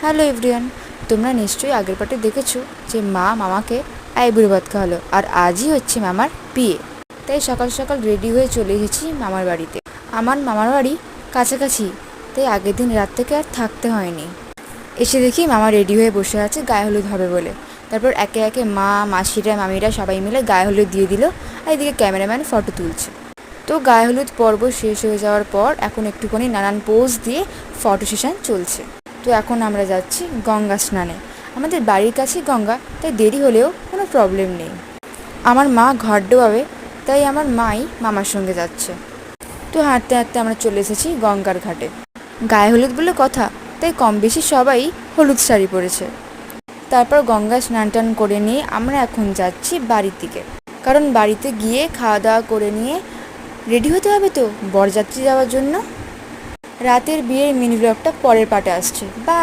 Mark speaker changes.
Speaker 1: Hello everyone, তোমরা নিশ্চয়ই আগের পার্টে দেখেছো যে মা মামাকে আইবুড়ো ভাত খাওয়ালো, আর আজই হচ্ছে মামার বিয়ে। তাই সকাল সকাল রেডি হয়ে চলে এসেছি মামার বাড়িতে। আমার মামার বাড়ি কাছাকাছি, তাই আগের দিন রাত থেকে আর থাকতে হয়নি। এসে দেখি মামা রেডি হয়ে বসে আছে গায়ে হলুদ হবে বলে। তারপর একে একে মা, মাসিরা, মামিরা সবাই মিলে গায়ে হলুদ দিয়ে দিল, আর এদিকে ক্যামেরাম্যান ফটো তুলছে। তো গায়ে হলুদ পর্ব শেষ হয়ে যাওয়ার পর এখন একটুখানি নানান পোজ দিয়ে ফটো সেশন চলছে। তো এখন আমরা যাচ্ছি গঙ্গা স্নানে। আমাদের বাড়ির কাছেই গঙ্গা, তাই দেরি হলেও কোনো প্রবলেম নেই। আমার মা ঘর ডোবাবে, তাই আমার মাই মামার সঙ্গে যাচ্ছে। তো হাঁটতে হাঁটতে আমরা চলে এসেছি গঙ্গার ঘাটে। গায়ে হলুদ বলে কথা, তাই কম বেশি সবাই হলুদ শাড়ি পরেছে। তারপর গঙ্গা স্নান টান করে নিয়ে আমরা এখন যাচ্ছি বাড়ির দিকে, কারণ বাড়িতে গিয়ে খাওয়া দাওয়া করে নিয়ে রেডি হতে হবে তো বরযাত্রী যাওয়ার জন্য। রাতের বিয়ের মিনি ব্লগটা পরের পার্টে আসছে। বা